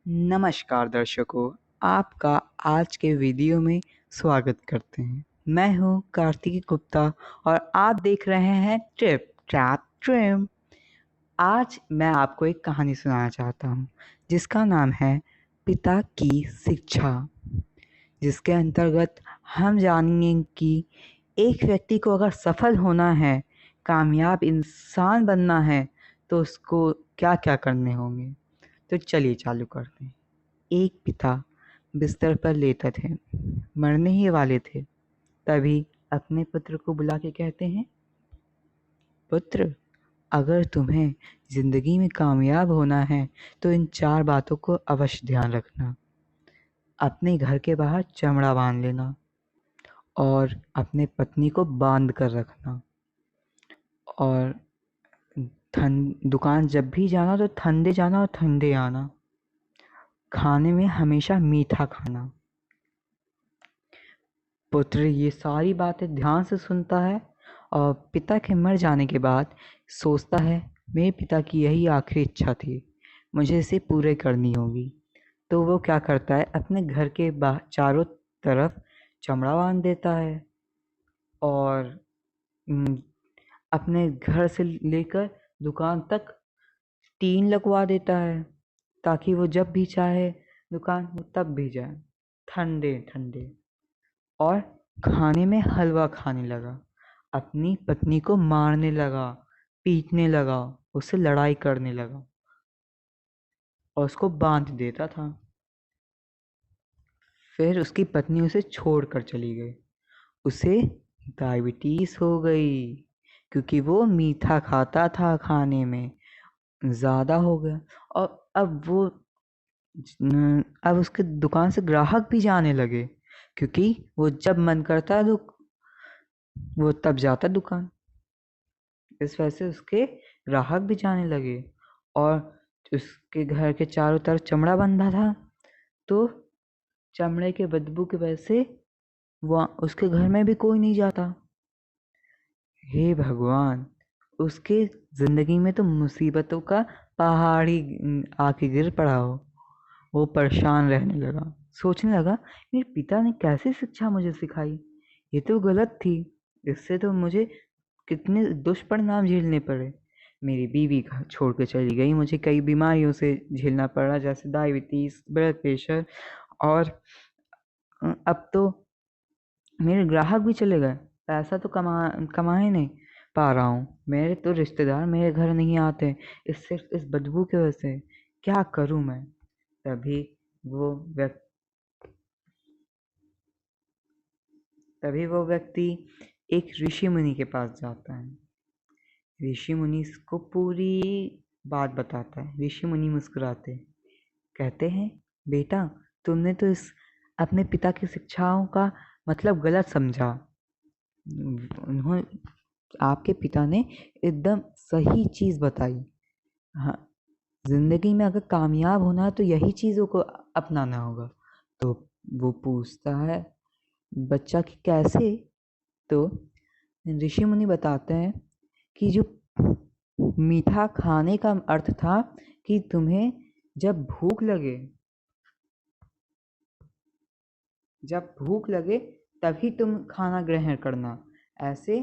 नमस्कार दर्शकों, आपका आज के वीडियो में स्वागत करते हैं। मैं हूं कार्तिक गुप्ता और आप देख रहे हैं ट्रिप ट्रैप ट्रिम। आज मैं आपको एक कहानी सुनाना चाहता हूं जिसका नाम है पिता की शिक्षा, जिसके अंतर्गत हम जानेंगे कि एक व्यक्ति को अगर सफल होना है, कामयाब इंसान बनना है, तो उसको क्या क्या करने होंगे। तो चलिए चालू करते हैं। एक पिता बिस्तर पर लेटे थे, मरने ही वाले थे। तभी अपने पुत्र को बुला के कहते हैं, पुत्र, अगर तुम्हें जिंदगी में कामयाब होना है तो इन 4 बातों को अवश्य ध्यान रखना। अपने घर के बाहर चमड़ा बांध लेना और अपने पत्नी को बांध कर रखना, और दुकान जब भी जाना तो ठंडे जाना और ठंडे आना। खाने में हमेशा मीठा खाना। पुत्र ये सारी बातें ध्यान से सुनता है और पिता के मर जाने के बाद सोचता है, मेरे पिता की यही आखिरी इच्छा थी, मुझे इसे पूरे करनी होगी। तो वो क्या करता है, अपने घर के चारों तरफ चमड़ा बांध देता है और अपने घर से लेकर दुकान तक टीन लगवा देता है, ताकि वो जब भी चाहे दुकान वो तब भी जाए, ठंडे ठंडे। और खाने में हलवा खाने लगा, अपनी पत्नी को मारने लगा, पीटने लगा, उससे लड़ाई करने लगा और उसको बांध देता था। फिर उसकी पत्नी उसे छोड़कर चली गई। उसे डायबिटीज हो गई क्योंकि वो मीठा खाता था, खाने में ज़्यादा हो गया। और अब उसके दुकान से ग्राहक भी जाने लगे, क्योंकि वो जब मन करता है तो वो तब जाता दुकान। इस वजह से उसके ग्राहक भी जाने लगे और उसके घर के चारों तरफ चमड़ा बंधा था, तो चमड़े के बदबू की वजह से वहाँ उसके घर में भी कोई नहीं जाता। हे भगवान, उसके जिंदगी में तो मुसीबतों का पहाड़ ही आके गिर पड़ा हो। वो परेशान रहने लगा, सोचने लगा, मेरे पिता ने कैसी शिक्षा मुझे सिखाई, ये तो गलत थी। इससे तो मुझे कितने दुष्परिणाम झेलने पड़े। मेरी बीवी छोड़ के चली गई, मुझे कई बीमारियों से झेलना पड़ा, जैसे डायबिटीज, ब्लड प्रेशर, और अब तो मेरे ग्राहक भी चले गए। पैसा तो कमा ही नहीं पा रहा हूँ। मेरे तो रिश्तेदार मेरे घर नहीं आते, इस बदबू की वजह से। क्या करूँ मैं। तभी वो व्यक्ति तभी वो व्यक्ति एक ऋषि मुनि के पास जाता है। ऋषि मुनि को पूरी बात बताता है। ऋषि मुनि मुस्कुराते कहते हैं, बेटा, तुमने तो इस अपने पिता की शिक्षाओं का मतलब गलत समझा। उन्होंने आपके पिता ने एकदम सही चीज बताई। हाँ, जिंदगी में अगर कामयाब होना है तो यही चीजों को अपनाना होगा। तो वो पूछता है, बच्चा कि कैसे। तो ऋषि मुनि बताते हैं कि जो मीठा खाने का अर्थ था कि तुम्हें जब भूख लगे जब भूख लगे तभी तुम खाना ग्रहण करना, ऐसे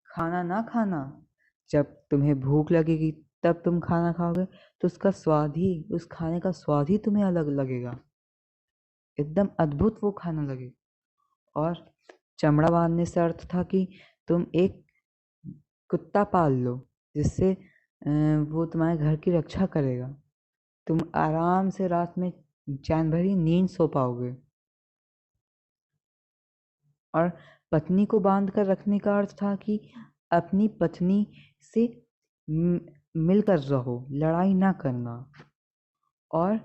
खाना ना खाना। जब तुम्हें भूख लगेगी तब तुम खाना खाओगे तो उस खाने का स्वाद ही तुम्हें अलग लगेगा, एकदम अद्भुत वो खाना लगेगा। और चमड़ा बांधने से अर्थ था कि तुम एक कुत्ता पाल लो, जिससे वो तुम्हारे घर की रक्षा करेगा। तुम आराम से रात में चैन भरी नींद सो पाओगे। और पत्नी को बांध कर रखने का अर्थ था कि अपनी पत्नी से मिलकर रहो, लड़ाई ना करना। और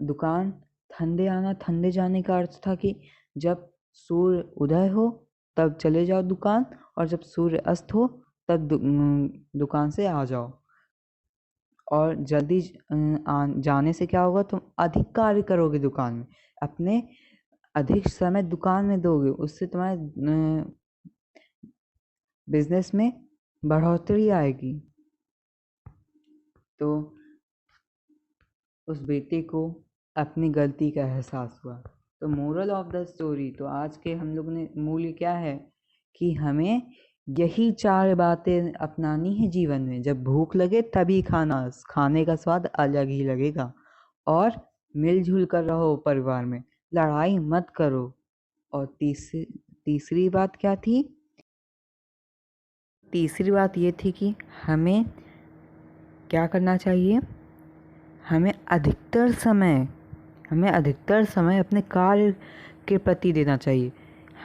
दुकान ठंडे जाने का अर्थ था कि जब सूर्य उदय हो तब चले जाओ दुकान, और जब सूर्य अस्त हो तब दुकान से आ जाओ। और जल्दी जाने से क्या होगा, तुम अधिक कार्य करोगे दुकान में, अपने अधिक समय दुकान में दोगे, उससे तुम्हारे बिजनेस में बढ़ोतरी आएगी। तो उस बेटे को अपनी गलती का एहसास हुआ। तो मोरल ऑफ द स्टोरी, तो आज के हम लोग ने मूल्य क्या है कि हमें यही 4 बातें अपनानी है जीवन में। जब भूख लगे तभी खाना, खाने का स्वाद अलग ही लगेगा। और मिलजुल कर रहो परिवार में, लड़ाई मत करो। और तीसरी बात क्या थी? तीसरी बात ये थी कि हमें क्या करना चाहिए? हमें अधिकतर समय अपने कार्य के प्रति देना चाहिए।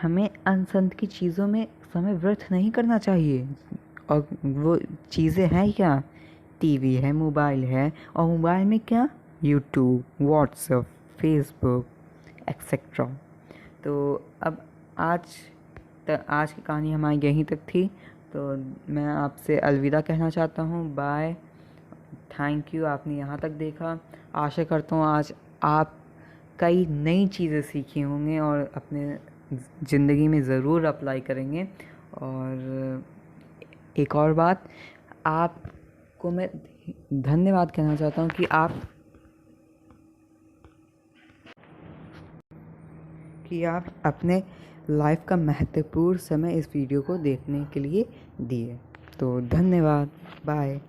हमें अनसंत की चीज़ों में समय व्यर्थ नहीं करना चाहिए। और वो चीज़ें हैं क्या? टीवी है, मोबाइल है, और मोबाइल में क्या? YouTube, WhatsApp, Facebook etcetera. तो अब आज की कहानी हमारी यहीं तक थी। तो मैं आपसे अलविदा कहना चाहता हूँ। बाय, थैंक यू, आपने यहाँ तक देखा। आशा करता हूँ आज आप कई नई चीज़ें सीखी होंगे और अपने ज़िंदगी में ज़रूर अप्लाई करेंगे। और एक और बात, आपको मैं धन्यवाद कहना चाहता हूँ कि आप अपने लाइफ का महत्वपूर्ण समय इस वीडियो को देखने के लिए दिए। तो धन्यवाद, बाय।